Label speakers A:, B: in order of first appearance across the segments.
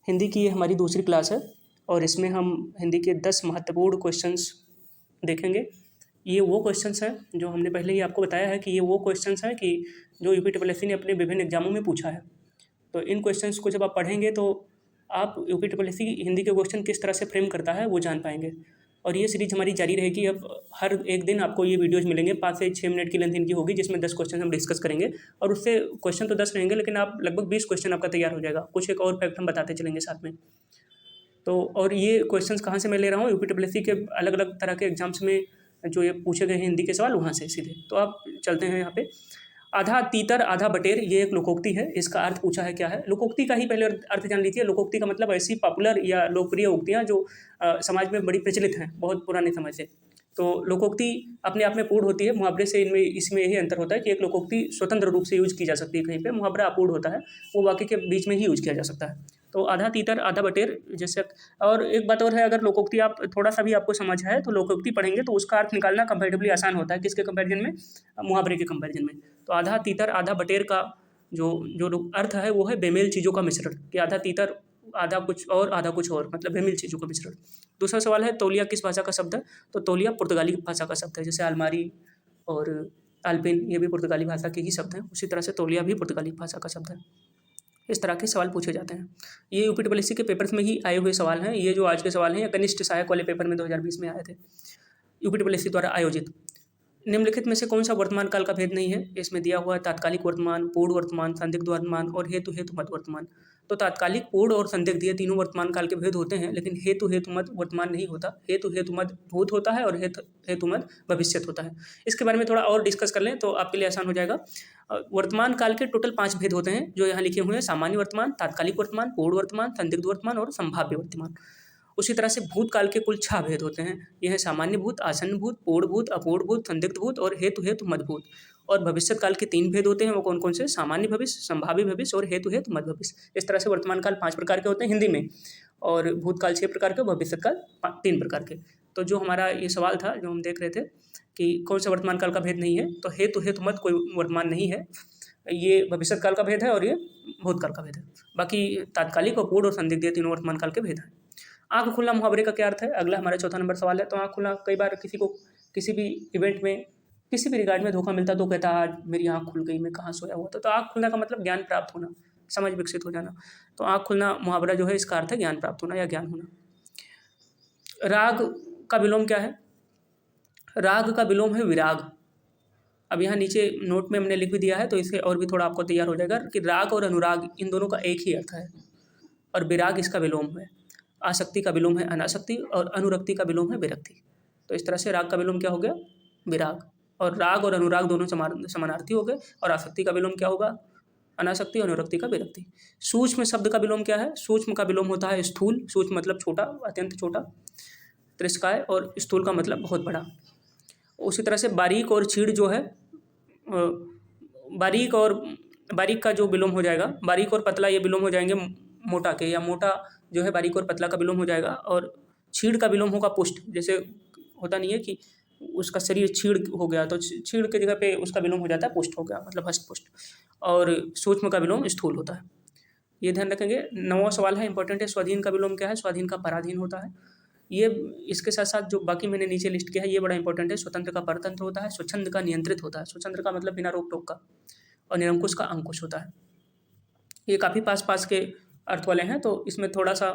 A: हिंदी की ये हमारी दूसरी क्लास है और इसमें हम हिंदी के 10 महत्वपूर्ण क्वेश्चंस देखेंगे। ये वो क्वेश्चंस हैं जो हमने पहले ही आपको बताया है कि ये वो क्वेश्चंस हैं कि जो यूपीट्रिपल ने अपने विभिन्न एग्जामों में पूछा है। तो इन क्वेश्चंस को जब आप पढ़ेंगे तो आप यूपीट्रिपल हिंदी के क्वेश्चन किस तरह से फ्रेम करता है वो जान पाएंगे। और ये सीरीज हमारी जारी रहेगी। अब हर एक दिन आपको ये वीडियोज़ मिलेंगे, 5 से 6 मिनट की लेंथ इनकी होगी, जिसमें 10 क्वेश्चन हम डिस्कस करेंगे। और उससे क्वेश्चन तो 10 रहेंगे, लेकिन आप लगभग 20 क्वेश्चन आपका तैयार हो जाएगा। कुछ एक और फैक्ट हम बताते चलेंगे साथ में। तो और ये क्वेश्चंस कहाँ से मैं ले रहा हूँ, यूपीट्रिपल के अलग अलग तरह के एग्जाम्स में जो ये पूछे गए हैं हिंदी के सवाल, वहाँ से सीधे। तो आप चलते हैं यहाँ पे। आधा तीतर आधा बटेर, ये एक लोकोक्ति है। इसका अर्थ पूछा है क्या है। लोकोक्ति का ही पहले अर्थ जान लीजिए। लोकोक्ति का मतलब ऐसी पॉपुलर या लोकप्रिय उक्तियाँ जो समाज में बड़ी प्रचलित हैं बहुत पुराने समय से। तो लोकोक्ति अपने आप में पूर्ण होती है। मुहावरे से इसमें यही अंतर होता है कि एक लोकोक्ति स्वतंत्र रूप से यूज की जा सकती है कहीं पे, मुहावरा अपूर्ण होता है, वो वाक्य के बीच में ही यूज किया जा सकता है। तो आधा तीतर आधा बटेर जैसे। और एक बात और है, अगर लोकोक्ति आप थोड़ा सा भी आपको समझ है तो लोकोक्ति पढ़ेंगे तो उसका अर्थ निकालना कंपैरेटिवली आसान होता है। किसके कंपैरिजन में? मुहावरे के कंपैरिजन में। तो आधा तीतर आधा बटेर का जो अर्थ है वो है बेमेल चीज़ों का मिश्रण, कि आधा तीतर आधा कुछ और आधा कुछ और, मतलब बेमेल चीज़ों का मिश्रण। दूसरा सवाल है तौलिया किस भाषा का शब्द है। तो तौलिया पुर्तगाली भाषा का शब्द है। जैसे अलमारी और अल्पिन ये भी पुर्तगाली भाषा के ही शब्द हैं, उसी तरह से तौलिया भी पुर्तगाली भाषा का शब्द है। इस तरह के सवाल पूछे जाते हैं। ये यूपीट्रिपल के पेपर्स में ही आए हुए सवाल हैं। ये जो आज के सवाल हैं ये कनिष्ठ सहायक वाले पेपर में 2020 में आए थे, यूपीट्रिपल द्वारा आयोजित। निम्नलिखित में से कौन सा वर्तमान काल का भेद नहीं है। इसमें दिया हुआ है तात्कालिक वर्तमान, पूर्ण वर्तमान, संदिग्ध वर्तमान और हेतु हेतुमत वर्तमान। तो तात्कालिक, पूर्ण और संदिग्ध ये तीनों वर्तमान काल के भेद होते हैं, लेकिन हेतु हेतुमत वर्तमान नहीं होता। हेतु हेतुमत भूत होता है और हेतुमत भविष्यत होता है। इसके बारे में थोड़ा और डिस्कस कर लें तो आपके लिए आसान हो जाएगा। वर्तमान काल के टोटल 5 भेद होते हैं जो यहाँ लिखे हुए हैं। सामान्य वर्तमान, तात्कालिक वर्तमान, पूर्ण वर्तमान, संदिग्ध वर्तमान और संभाव्य वर्तमान। उसी तरह से भूतकाल के कुल 6 भेद होते हैं। यह है सामान्य भूत, आसन्न भूत, पूर्ण भूत, अपूर्ण भूत, संदिग्ध भूत और हेतु हेतु मद भूत। और भविष्यत काल के 3 भेद होते हैं। वो कौन कौन से? सामान्य भविष्य, संभाव्य भविष्य और हेतु हेतु मद भविष्य। इस तरह से वर्तमान काल 5 प्रकार के होते हैं हिंदी में, और भूतकाल 6 प्रकार के, भविष्यत काल 3 प्रकार के। तो जो हमारा ये सवाल था जो हम देख रहे थे कि कौन सा वर्तमान काल का भेद नहीं है, तो हेतु हेतु मद कोई वर्तमान नहीं है, ये भविष्यत काल का भेद है और ये भूतकाल का भेद है। बाकी तात्कालिक और पूर्ण और संदिग्ध ये तीनों वर्तमान काल के भेद हैं। आँख खुलना मुहावरे का क्या अर्थ है? अगला हमारा चौथा नंबर सवाल है। तो आँख खुलना, कई बार किसी को किसी भी इवेंट में, किसी भी रिगार्ड में धोखा मिलता तो कहता है आज मेरी आँख खुल गई, मैं कहाँ सोया हुआ था। तो आँख खुलना का मतलब ज्ञान प्राप्त होना, समझ विकसित हो जाना। तो आँख खुलना मुहावरा जो है इसका अर्थ है ज्ञान प्राप्त होना या ज्ञान होना। राग का विलोम क्या है? राग का विलोम है विराग। अब यहाँ नीचे नोट में हमने लिख भी दिया है तो इससे और भी थोड़ा आपको तैयार हो जाएगा कि राग और अनुराग इन दोनों का एक ही अर्थ है, और विराग इसका विलोम है। आसक्ति का विलोम है अनासक्ति और अनुरक्ति का विलोम है विरक्ति। तो इस तरह से राग का विलोम क्या हो गया? विराग। और राग और अनुराग दोनों समानार्थी हो गए। और आसक्ति का विलोम क्या होगा? अनासक्ति, अनुरक्ति का विरक्ति। सूक्ष्म शब्द का विलोम क्या है? सूक्ष्म का विलोम होता है स्थूल। सूक्ष्म मतलब छोटा, अत्यंत छोटा, त्रिस्काय, और स्थूल का मतलब बहुत बड़ा। उसी तरह से बारीक और छीड़ जो है, बारीक का जो विलोम हो जाएगा, बारीक और पतला ये विलोम हो जाएंगे मोटा के, या मोटा जो है बारीक और पतला का विलोम हो जाएगा। और छीड़ का विलोम होगा पुष्ट। जैसे होता नहीं है कि उसका शरीर छीड़ हो गया तो छीड़ के जगह पे उसका विलोम हो जाता है पुष्ट हो गया, मतलब हष्ट पुष्ट। और सूक्ष्म का विलोम स्थूल होता है, ये ध्यान रखेंगे। 9वां सवाल है, इंपॉर्टेंट है। स्वाधीन का विलोम क्या है? स्वाधीन का पराधीन होता है। ये इसके साथ साथ जो बाकी मैंने नीचे लिस्ट किया है ये बड़ा इंपॉर्टेंट है। स्वतंत्र का परतंत्र होता है। स्वच्छंद का नियंत्रित होता है। स्वतंत्र का मतलब बिना रोक टोक का, और निरंकुश का अंकुश होता है। ये काफ़ी पास के अर्थ वाले हैं तो इसमें थोड़ा सा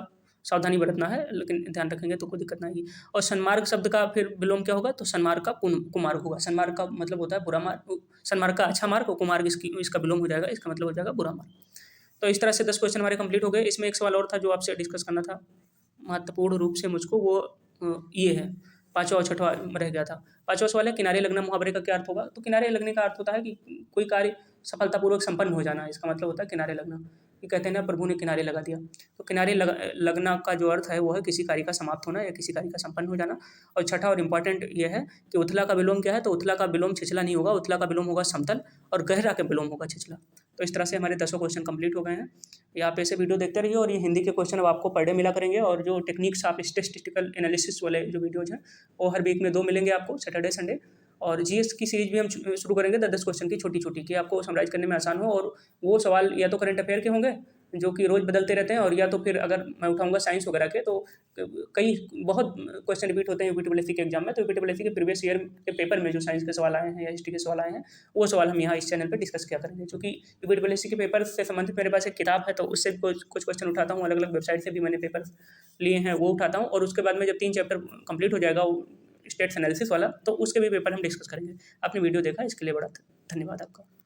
A: सावधानी बरतना है, लेकिन ध्यान रखेंगे तो कोई दिक्कत नहीं। और सन्मार्ग शब्द का फिर विलोम क्या होगा? तो सन्मार्ग का कुमार्ग होगा। सन्मार्ग का मतलब होता है बुरा मार्ग, सन्मार्ग का अच्छा मार्ग, और कुमार्ग इसका विलोम हो जाएगा, इसका मतलब हो जाएगा बुरा मार्ग। तो इस तरह से 10 क्वेश्चन हमारे कंप्लीट हो गए। इसमें एक सवाल और था जो आपसे डिस्कस करना था महत्वपूर्ण रूप से मुझको, वो ये है, 5वां और 6वां रह गया था। 5वां सवाल है किनारे लगना मुहावरे का क्या अर्थ होगा? तो किनारे लगने का अर्थ होता है कि कोई कार्य सफलतापूर्वक संपन्न हो जाना, इसका मतलब होता है किनारे लगना। ये कहते हैं ना प्रभु ने किनारे लगा दिया। तो किनारे लगना का जो अर्थ है वो है किसी कार्य का समाप्त होना या किसी कार्य का संपन्न हो जाना। और छठा और इम्पॉर्टेंट ये है कि उथला का विलोम क्या है? तो उथला का विलोम छिछला नहीं होगा, उथला का विलोम होगा समतल, और गहरा का विलोम होगा छिछला। तो इस तरह से हमारे 10 क्वेश्चन कंप्लीट हो गए हैं। यहाँ पे ऐसे वीडियो देखते रहिए, और ये हिंदी के क्वेश्चन अब आपको पर डे मिला करेंगे। और जो टेक्निक्स आप स्टैटिस्टिकल एनालिसिस वाले जो वीडियोज़ हैं वो हर वीक में 2 मिलेंगे आपको, सैटरडे संडे। और जीएस की सीरीज भी हम शुरू करेंगे 10 क्वेश्चन की, छोटी छोटी, कि आपको समराइज करने में आसान हो। और वो सवाल या तो करंट अफेयर के होंगे जो कि रोज़ बदलते रहते हैं, और या तो फिर अगर मैं उठाऊँगा साइंस वगैरह के, तो कई बहुत क्वेश्चन रिपीट होते हैं यूपीट्रिपल के एग्जाम में। तो यूपीट्रिपल के प्रीवियस ईयर के पेपर में जो साइंस के सवाल आए हैं या हिस्ट्री के सवाल आए हैं, वो सवाल हम यहाँ इस चैनल पे डिस्कस किया करेंगे। चूँकि यूपीट्रिपल के पेपर से संबंधित मेरे पास एक किताब है, तो उससे भी कुछ क्वेश्चन उठाता हूँ, अलग-अलग वेबसाइट से भी मैंने पेपर लिए हैं, वो उठाता हूँ, और उसके बाद में जब 3 चैप्टर कंप्लीट हो जाएगा वो स्टेट्स एनालिसिस वाला, तो उसके भी पेपर हम डिस्कस करेंगे। आपने वीडियो देखा, इसके लिए बड़ा धन्यवाद आपका।